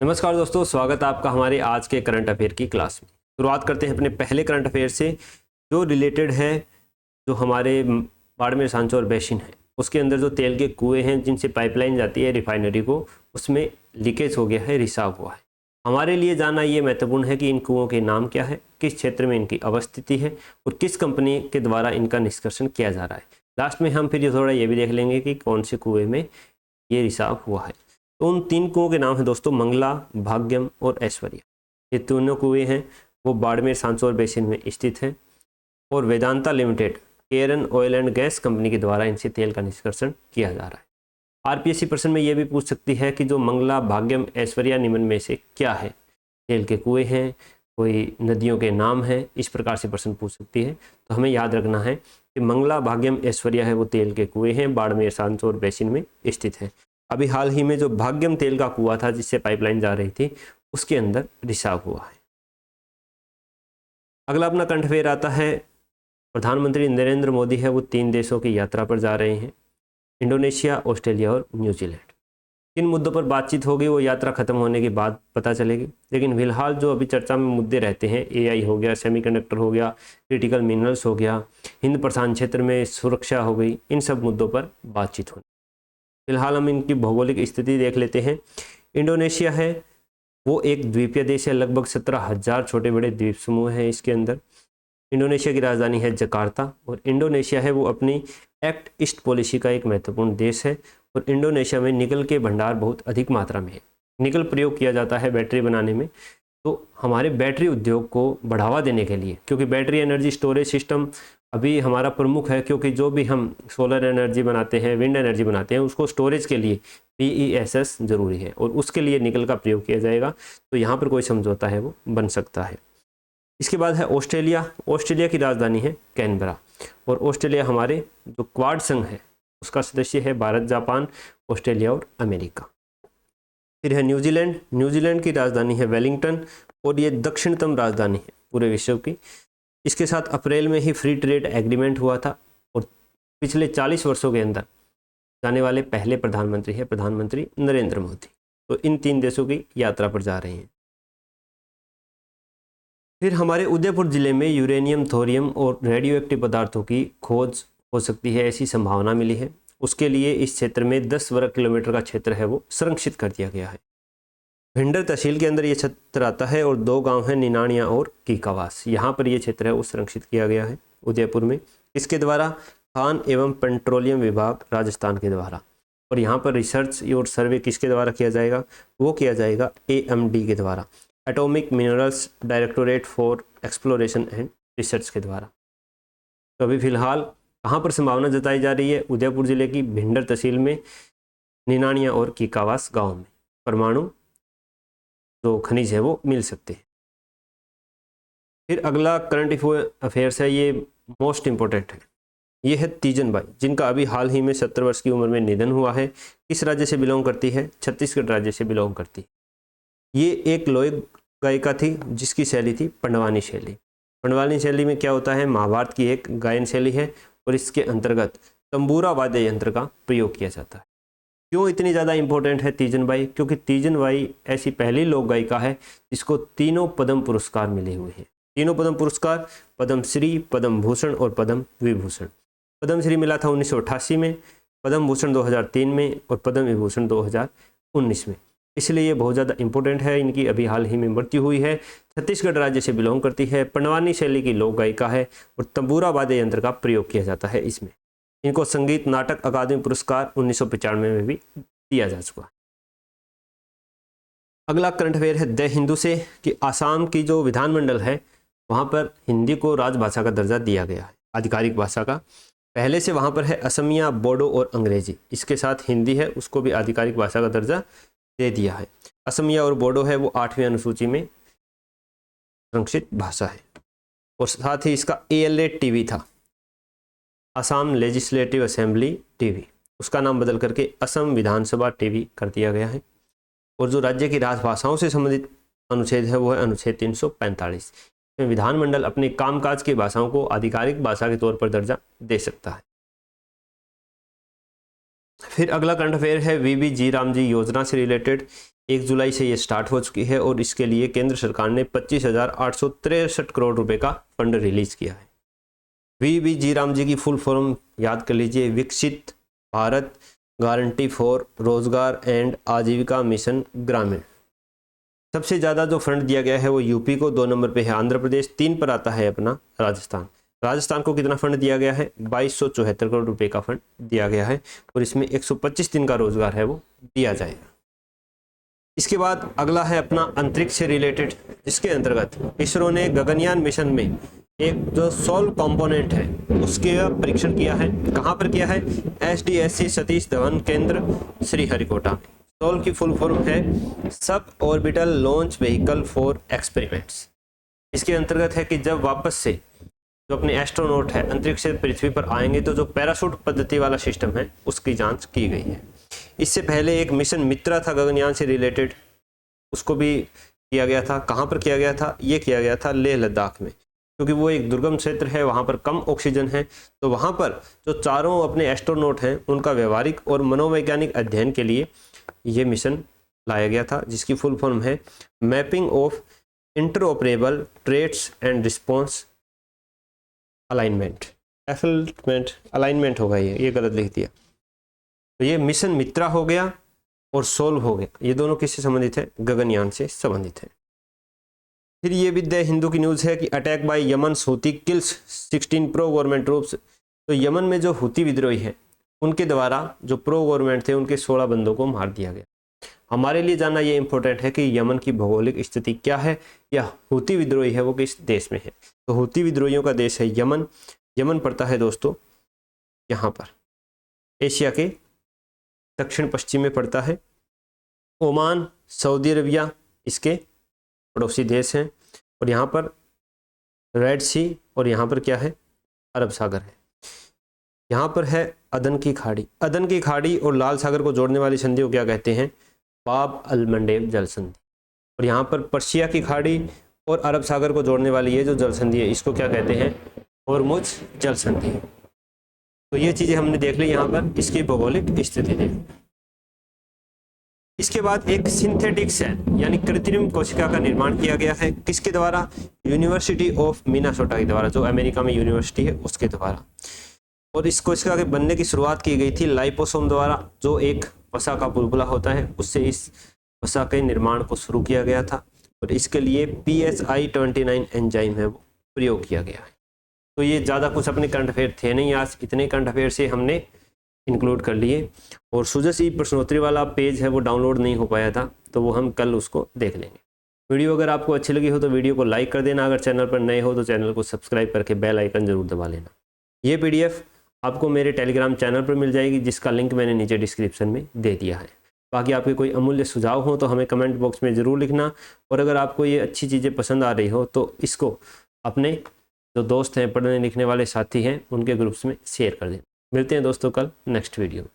नमस्कार दोस्तों, स्वागत है आपका हमारे आज के करंट अफेयर की क्लास में। शुरुआत करते हैं अपने पहले करंट अफेयर से जो रिलेटेड है जो हमारे बाड़मेर सांचौर बेसिन है उसके अंदर जो तेल के कुएं हैं जिनसे पाइपलाइन जाती है रिफाइनरी को, उसमें लीकेज हो गया है, रिसाव हुआ है। हमारे लिए जानना ये महत्वपूर्ण है कि इन कुओं के नाम क्या है, किस क्षेत्र में इनकी अवस्थिति है और किस कंपनी के द्वारा इनका निष्कर्षण किया जा रहा है। लास्ट में हम फिर थोड़ा ये भी देख लेंगे कि कौन से कुएं में ये रिसाव हुआ है। तो उन तीन कुओं के नाम हैं दोस्तों, मंगला, भाग्यम और ऐश्वर्या। ये तीनों कुएं हैं वो बाड़मेर सांचौर बेसिन में स्थित हैं और Vedanta limited Cairn oil and gas company के द्वारा इनसे तेल का निष्कर्षण किया जा रहा है। आरपीएससी प्रश्न में ये भी पूछ सकती है कि जो मंगला, भाग्यम, ऐश्वर्या निम्न में से क्या है। तेल के कुएं हैं, कोई नदियों के नाम हैं, इस प्रकार से प्रश्न पूछ सकती है। तो हमें याद रखना है कि मंगला, भाग्यम, ऐश्वर्या है वो तेल के कुएं हैं, बाड़मेर सांचौर बेसिन में स्थित है। अभी हाल ही में जो भाग्यम तेल का कुआं था जिससे पाइपलाइन जा रही थी उसके अंदर रिसाव हुआ है। अगला अपना करंट अफेयर आता है, प्रधानमंत्री नरेंद्र मोदी है वो 3 देशों की यात्रा पर जा रहे हैं, इंडोनेशिया, ऑस्ट्रेलिया और न्यूजीलैंड। किन मुद्दों पर बातचीत होगी वो यात्रा खत्म होने के बाद पता चलेगी, लेकिन फिलहाल जो अभी चर्चा में मुद्दे रहते हैं, एआई हो गया, सेमीकंडक्टर हो गया, क्रिटिकल मिनरल्स हो गया, हिंद प्रशांत क्षेत्र में सुरक्षा हो गई, इन सब मुद्दों पर बातचीत होगी। फिलहाल हम इनकी भौगोलिक स्थिति देख लेते हैं। इंडोनेशिया है वो एक द्वीपीय देश है, लगभग 17,000 छोटे बड़े द्वीप समूह हैं इसके अंदर। इंडोनेशिया की राजधानी है जकार्ता और इंडोनेशिया है वो अपनी एक्ट ईस्ट पॉलिसी का एक महत्वपूर्ण देश है और इंडोनेशिया में निकल के भंडार बहुत अधिक मात्रा में है। निकल प्रयोग किया जाता है बैटरी बनाने में, तो हमारे बैटरी उद्योग को बढ़ावा देने के लिए, क्योंकि बैटरी एनर्जी स्टोरेज सिस्टम अभी हमारा प्रमुख है, क्योंकि जो भी हम सोलर एनर्जी बनाते हैं, विंड एनर्जी बनाते हैं, उसको स्टोरेज के लिए PESS जरूरी है और उसके लिए निकल का प्रयोग किया जाएगा। तो यहाँ पर कोई समझौता है वो बन सकता है। इसके बाद है ऑस्ट्रेलिया। ऑस्ट्रेलिया की राजधानी है कैनबरा और ऑस्ट्रेलिया हमारे जो क्वाड संघ है उसका सदस्य है, भारत, जापान, ऑस्ट्रेलिया और अमेरिका। फिर है न्यूजीलैंड। न्यूजीलैंड की राजधानी है वेलिंगटन और ये दक्षिणतम राजधानी है पूरे विश्व की। इसके साथ अप्रैल में ही फ्री ट्रेड एग्रीमेंट हुआ था और पिछले 40 वर्षों के अंदर जाने वाले पहले प्रधानमंत्री है प्रधानमंत्री नरेंद्र मोदी। तो इन 3 देशों की यात्रा पर जा रहे हैं। फिर हमारे उदयपुर जिले में यूरेनियम, थोरियम और रेडियो एक्टिव पदार्थों की खोज हो सकती है, ऐसी संभावना मिली है। उसके लिए इस क्षेत्र में 10 वर्ग किलोमीटर का क्षेत्र है वो संरक्षित कर दिया गया है। भिंडर तहसील के अंदर ये क्षेत्र आता है और 2 गांव हैं, निनाणिया और कीकावास। यहाँ पर ये क्षेत्र है वो संरक्षित किया गया है उदयपुर में। इसके द्वारा खान एवं पेट्रोलियम विभाग राजस्थान के द्वारा, और यहाँ पर रिसर्च और सर्वे किसके द्वारा किया जाएगा, वो किया जाएगा AMD के द्वारा, atomic minerals directorate for exploration and research के द्वारा। तो अभी फिलहाल कहाँ पर संभावना जताई जा रही है, उदयपुर जिले की भिंडर तहसील में, निनाणिया और कीकावास गाँव में परमाणु जो खनिज है वो मिल सकते हैं। फिर अगला करंट अफेयर्स है, ये मोस्ट इंपॉर्टेंट है। ये है तीजन बाई, जिनका अभी हाल ही में 70 वर्ष की उम्र में निधन हुआ है। किस राज्य से बिलोंग करती है, छत्तीसगढ़ राज्य से बिलोंग करती है। ये एक लोक गायिका थी जिसकी शैली थी पंडवानी शैली। पंडवानी शैली में क्या होता है, महाभारत की एक गायन शैली है और इसके अंतर्गत तंबूरा वाद्य यंत्र का प्रयोग किया जाता है। क्यों इतनी ज़्यादा इंपॉर्टेंट है तीजन बाई, क्योंकि तीजन बाई ऐसी पहली लोक गायिका है जिसको 3 पद्म पुरस्कार मिले हुए हैं। 3 पद्म पुरस्कार, पद्म श्री, पद्म भूषण और पद्म विभूषण। पद्म श्री मिला था 1988 में, पद्म भूषण 2003 में और पद्म विभूषण 2019 में। इसलिए ये बहुत ज़्यादा इंपॉर्टेंट है। इनकी अभी हाल ही में मृत्यु हुई है। छत्तीसगढ़ राज्य से बिलोंग करती है, पंडवानी शैली की लोक गायिका है और तंबूरा वाद्य यंत्र का प्रयोग किया जाता है इसमें। इनको संगीत नाटक अकादमी पुरस्कार 1995 में भी दिया जा चुका है। अगला करंट अफेयर है द हिंदू से कि आसाम की जो विधानमंडल है वहाँ पर हिंदी को राजभाषा का दर्जा दिया गया है, आधिकारिक भाषा का। पहले से वहाँ पर है असमिया, बोडो और अंग्रेजी, इसके साथ हिंदी है उसको भी आधिकारिक भाषा का दर्जा दे दिया है। असमिया और बोडो है वो 8वीं अनुसूची में संरक्षित भाषा है और साथ ही इसका ALA TV था, असम लेजिस्लेटिव असेंबली टीवी, उसका नाम बदल करके असम विधानसभा टीवी कर दिया गया है। और जो राज्य की राजभाषाओं से संबंधित अनुच्छेद है वो है अनुच्छेद 345। विधानमंडल अपने कामकाज की भाषाओं को आधिकारिक भाषा के तौर पर दर्जा दे सकता है। फिर अगला करंट अफेयर है VB जी रामजी योजना से रिलेटेड। 1 जुलाई से ये स्टार्ट हो चुकी है और इसके लिए केंद्र सरकार ने 25,863 करोड़ रुपए का फंड रिलीज किया है। VBG राम जी की फुल फॉर्म याद कर लीजिए, विकसित भारत गारंटी फॉर रोजगार एंड आजीविका मिशन ग्रामीण। सबसे ज़्यादा जो फंड दिया गया है वो यूपी को, 2 नंबर पे है आंध्र प्रदेश, 3 पर आता है अपना राजस्थान। राजस्थान को कितना फंड दिया गया है? 2274 करोड़ रुपए का फंड दिया गया है और इसमें 125 दिन का रोजगार है वो दिया जाएगा। इसके बाद अगला है अपना अंतरिक्ष से रिलेटेड, जिसके अंतर्गत इसरो ने गगनयान मिशन में एक जो सोल कंपोनेंट है उसके परीक्षण किया है। कहाँ पर किया है? SDSC सतीश धवन केंद्र श्रीहरिकोटा। सोल की फुल फॉर्म है sub orbital launch vehicle for experiments. इसके अंतर्गत है कि जब वापस से जो अपने एस्ट्रोनॉट है अंतरिक्ष से पृथ्वी पर आएंगे तो जो पैराशूट पद्धति वाला सिस्टम है उसकी जांच की गई है। इससे पहले एक मिशन मित्रा था गगनयान से रिलेटेड, उसको भी किया गया था। कहाँ पर किया गया था? ये किया गया था लेह लद्दाख में, क्योंकि वो एक दुर्गम क्षेत्र है, वहाँ पर कम ऑक्सीजन है, तो वहाँ पर जो चारों अपने एस्ट्रोनॉट हैं उनका व्यवहारिक और मनोवैज्ञानिक अध्ययन के लिए ये मिशन लाया गया था, जिसकी फुल फॉर्म है mapping of interoperable traits and response alignment होगा, ये गलत लिख दिया। तो ये मिशन मित्रा हो गया और सोल हो गया, ये दोनों किससे संबंधित है? गगनयान से संबंधित है। फिर ये भी द हिंदू की न्यूज़ है कि attack by Yemen Houthi kills 16 pro government troops. तो यमन में जो हूती विद्रोही है उनके द्वारा जो प्रो गवर्नमेंट थे उनके 16 बंदों को मार दिया गया। हमारे लिए जानना ये इंपॉर्टेंट है कि यमन की भौगोलिक स्थिति क्या है या हूती विद्रोही है वो किस देश में है। तो हूती विद्रोहियों का देश है यमन। यमन पड़ता है दोस्तों यहाँ पर एशिया के दक्षिण पश्चिम में पड़ता है। ओमान, सऊदी अरबिया इसके पड़ोसी देश हैं और यहाँ पर रेड सी और यहाँ पर क्या है? अरब सागर है। यहाँ पर है अदन की खाड़ी। अदन की खाड़ी और लाल सागर को जोड़ने वाली संधि को क्या कहते हैं? बाब अल मंडेब जल संधि। और यहाँ पर पर्शिया की खाड़ी और अरब सागर को जोड़ने वाली ये जो जल संधि है इसको क्या कहते हैं? होर्मुज जल संधि। तो ये चीज़ें हमने देख ली यहाँ पर, इसकी भौगोलिक स्थिति देख। इसके बाद एक सिंथेटिक सेल यानी कृत्रिम कोशिका का निर्माण किया गया है। किसके द्वारा? यूनिवर्सिटी ऑफ मिनेसोटा के द्वारा, जो अमेरिका में यूनिवर्सिटी है उसके द्वारा। और इस कोशिका के बनने की शुरुआत की गई थी लाइपोसोम द्वारा, जो एक वसा का बुलबुला होता है, उससे इस वसा के निर्माण को शुरू किया गया था और इसके लिए PSI29 एंजाइम है वो प्रयोग किया गया है। तो ये ज़्यादा कुछ अपने करंट अफेयर थे नहीं, आज इतने करंट अफेयर से हमने इंक्लूड कर लिए। और सुजस ई प्रश्नोत्तरी वाला पेज है वो डाउनलोड नहीं हो पाया था, तो वो हम कल उसको देख लेंगे। वीडियो अगर आपको अच्छी लगी हो तो वीडियो को लाइक कर देना, अगर चैनल पर नए हो तो चैनल को सब्सक्राइब करके बेल आइकन जरूर दबा लेना। ये PDF आपको मेरे टेलीग्राम चैनल पर मिल जाएगी, जिसका लिंक मैंने नीचे डिस्क्रिप्शन में दे दिया है। बाकी आपके कोई अमूल्य सुझाव हो तो हमें कमेंट बॉक्स में ज़रूर लिखना, और अगर आपको ये अच्छी चीज़ें पसंद आ रही हो तो इसको अपने जो दोस्त हैं, पढ़ने लिखने वाले साथी हैं, उनके ग्रुप्स में शेयर कर दें। मिलते हैं दोस्तों कल नेक्स्ट वीडियो में।